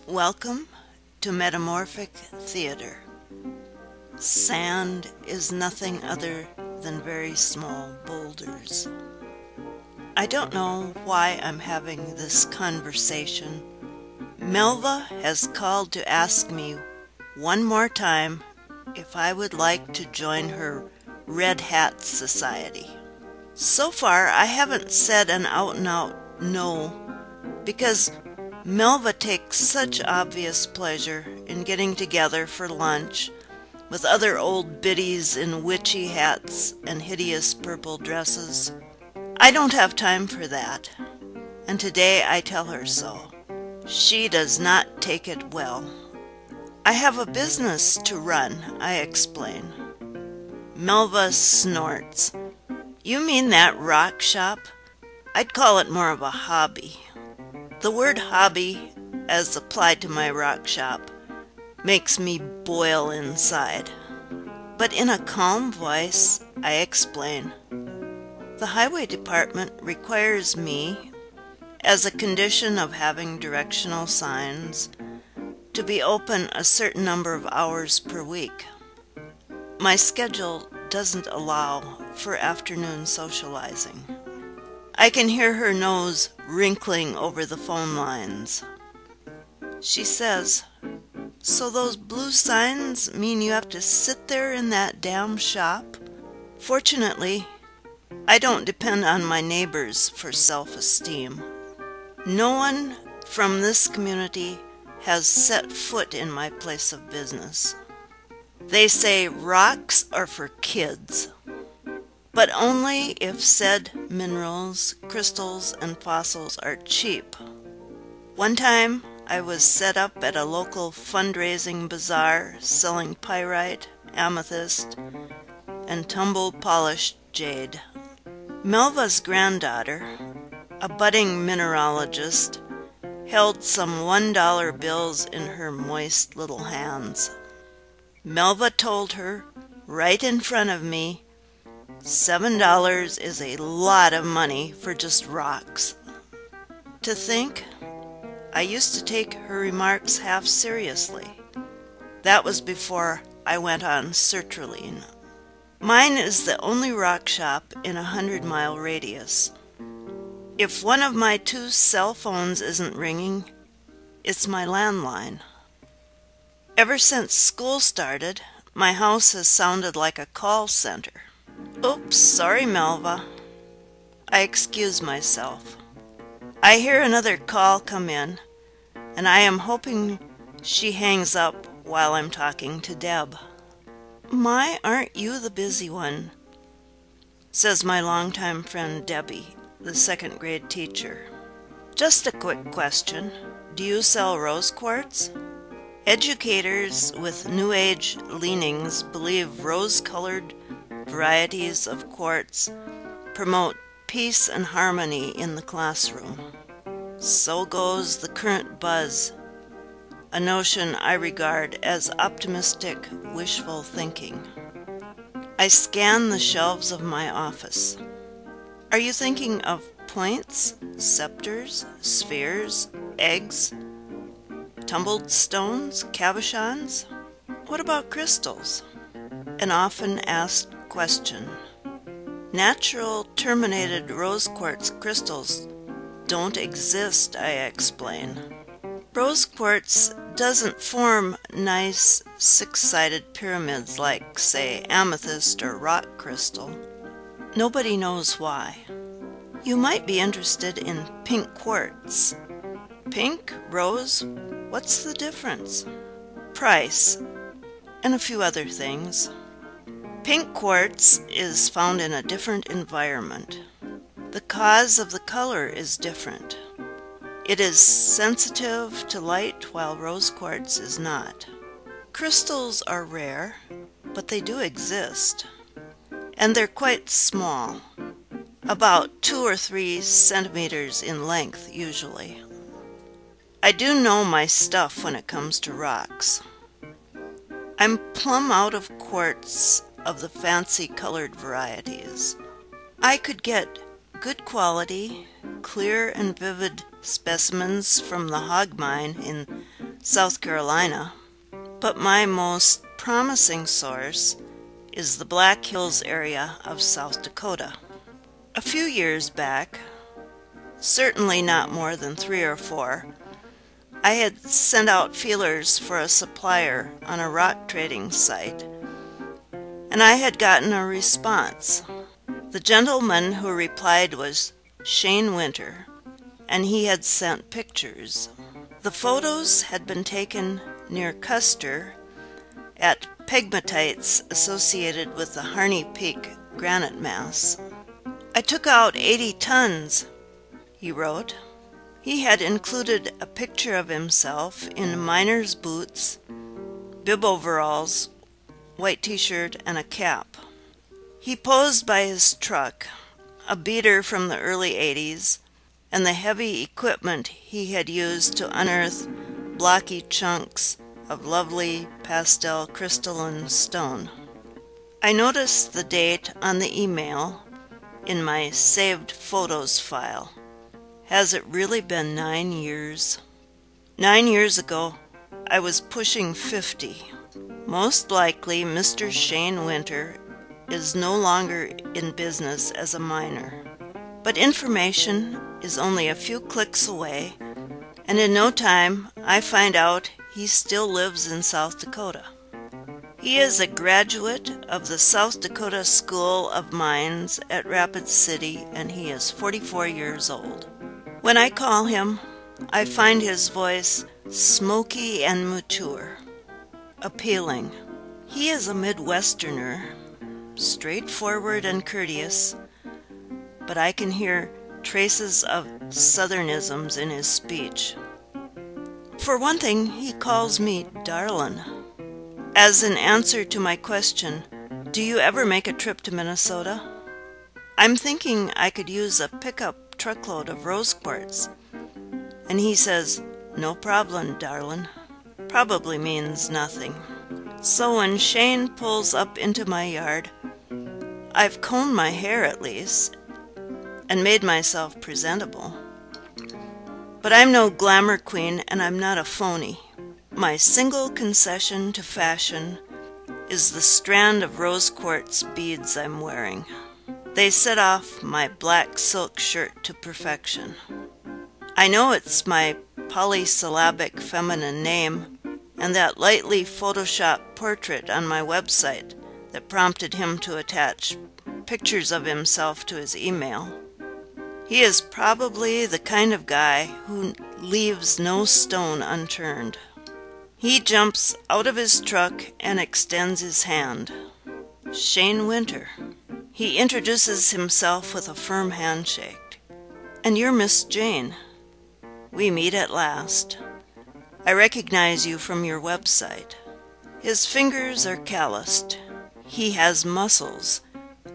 Welcome to Metamorphic Theater. Sand is nothing other than very small boulders. I don't know why I'm having this conversation. Melva has called to ask me one more time if I would like to join her Red Hat Society. So far, I haven't said an out-and-out no, because Melva takes such obvious pleasure in getting together for lunch with other old biddies in witchy hats and hideous purple dresses. I don't have time for that, and today I tell her so. She does not take it well. I have a business to run, I explain. Melva snorts. You mean that rock shop? I'd call it more of a hobby. The word hobby, as applied to my rock shop, makes me boil inside. But in a calm voice, I explain. The highway department requires me, as a condition of having directional signs, to be open a certain number of hours per week. My schedule doesn't allow for afternoon socializing. I can hear her nose wrinkling over the phone lines. She says, "So those blue signs mean you have to sit there in that damn shop?" Fortunately, I don't depend on my neighbors for self-esteem. No one from this community has set foot in my place of business. They say rocks are for kids, but only if said minerals, crystals, and fossils are cheap. One time, I was set up at a local fundraising bazaar selling pyrite, amethyst, and tumble-polished jade. Melva's granddaughter, a budding mineralogist, held some $1 bills in her moist little hands. Melva told her, right in front of me, $7 is a lot of money for just rocks. To think, I used to take her remarks half seriously. That was before I went on sertraline. Mine is the only rock shop in a 100-mile radius. If one of my 2 cell phones isn't ringing, it's my landline. Ever since school started, my house has sounded like a call center. Oops, sorry, Melva. I excuse myself. I hear another call come in, and I am hoping she hangs up while I'm talking to Deb. "My, aren't you the busy one?" says my longtime friend Debbie, the 2nd grade teacher. "Just a quick question. Do you sell rose quartz?" Educators with New Age leanings believe rose-colored varieties of quartz promote peace and harmony in the classroom. So goes the current buzz, a notion I regard as optimistic, wishful thinking. I scan the shelves of my office. Are you thinking of points, scepters, spheres, eggs, tumbled stones, cabochons? What about crystals? An often asked question. Natural terminated rose quartz crystals don't exist, I explain. Rose quartz doesn't form nice 6-sided pyramids like, say, amethyst or rock crystal. Nobody knows why. You might be interested in pink quartz. Pink, rose, what's the difference? Price, and a few other things. Pink quartz is found in a different environment. The cause of the color is different. It is sensitive to light while rose quartz is not. Crystals are rare, but they do exist. And they're quite small, about 2 or 3 centimeters in length usually. I do know my stuff when it comes to rocks. I'm plumb out of quartz of the fancy colored varieties. I could get good quality, clear and vivid specimens from the hog mine in South Carolina, but my most promising source is the Black Hills area of South Dakota. A few years back, certainly not more than 3 or 4, I had sent out feelers for a supplier on a rock trading site, and I had gotten a response. The gentleman who replied was Shane Winter, and he had sent pictures. The photos had been taken near Custer at pegmatites associated with the Harney Peak granite mass. I took out 80 tons, he wrote. He had included a picture of himself in miner's boots, bib overalls, white t-shirt, and a cap. He posed by his truck, a beater from the early 80s, and the heavy equipment he had used to unearth blocky chunks of lovely pastel crystalline stone. I noticed the date on the email in my saved photos file. Has it really been 9 years? 9 years ago, I was pushing 50. Most likely, Mr. Shane Winter is no longer in business as a miner. But information is only a few clicks away, and in no time, I find out he still lives in South Dakota. He is a graduate of the South Dakota School of Mines at Rapid City, and he is 44 years old. When I call him, I find his voice smoky and mature, appealing. He is a Midwesterner, straightforward and courteous, but I can hear traces of Southernisms in his speech. For one thing, he calls me darlin'. As an answer to my question, do you ever make a trip to Minnesota? I'm thinking I could use a pickup truckload of rose quartz. And he says, no problem, darlin'. Probably means nothing. So when Shane pulls up into my yard, I've combed my hair at least, and made myself presentable. But I'm no glamour queen, and I'm not a phony. My single concession to fashion is the strand of rose quartz beads I'm wearing. They set off my black silk shirt to perfection. I know it's my polysyllabic feminine name and that lightly photoshopped portrait on my website that prompted him to attach pictures of himself to his email. He is probably the kind of guy who leaves no stone unturned. He jumps out of his truck and extends his hand. Shane Winter. He introduces himself with a firm handshake. And you're Miss Jane. We meet at last. I recognize you from your website. His fingers are calloused. He has muscles.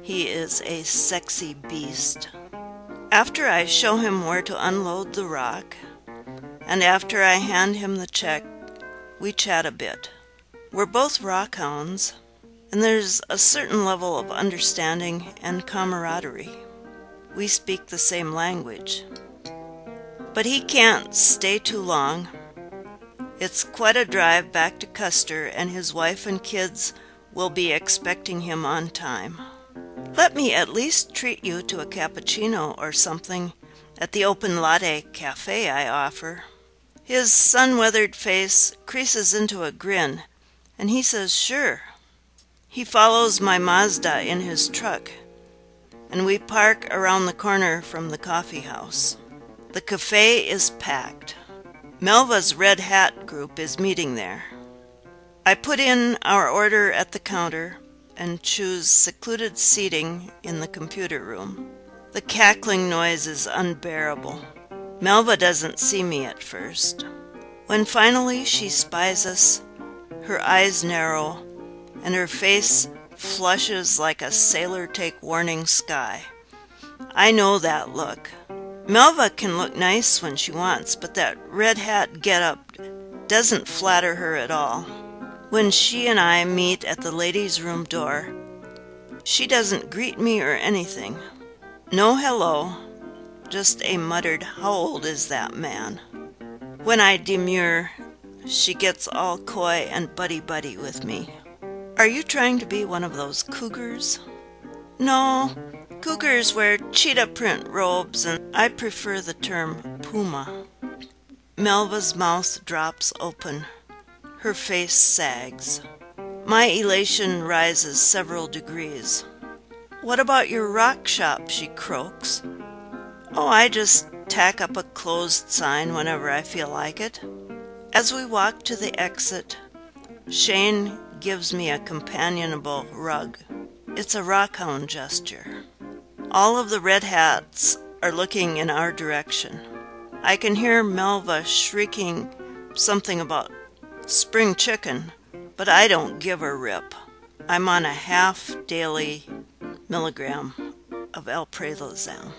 He is a sexy beast. After I show him where to unload the rock, and after I hand him the check, we chat a bit. We're both rock hounds, and there's a certain level of understanding and camaraderie. We speak the same language. But he can't stay too long. It's quite a drive back to Custer, and his wife and kids will be expecting him on time. Let me at least treat you to a cappuccino or something at the open latte cafe I offer. His sun-weathered face creases into a grin, and he says sure. He follows my Mazda in his truck, and we park around the corner from the coffee house. The cafe is packed. Melva's Red Hat group is meeting there. I put in our order at the counter and choose secluded seating in the computer room. The cackling noise is unbearable. Melva doesn't see me at first. When finally she spies us, her eyes narrow and her face flushes like a sailor take warning sky. I know that look. Melva can look nice when she wants, but that red hat get-up doesn't flatter her at all. When she and I meet at the ladies' room door, she doesn't greet me or anything. No hello, just a muttered, "How old is that man?" When I demur, she gets all coy and buddy-buddy with me. Are you trying to be one of those cougars? No, cougars wear cheetah print robes, and I prefer the term puma. Melva's mouth drops open. Her face sags. My elation rises several degrees. What about your rock shop? She croaks. Oh, I just tack up a closed sign whenever I feel like it. As we walk to the exit, Shane gives me a companionable rug. It's a rockhound gesture. All of the red hats are looking in our direction. I can hear Melva shrieking something about spring chicken, but I don't give a rip. I'm on a half-daily milligram of alprazolam.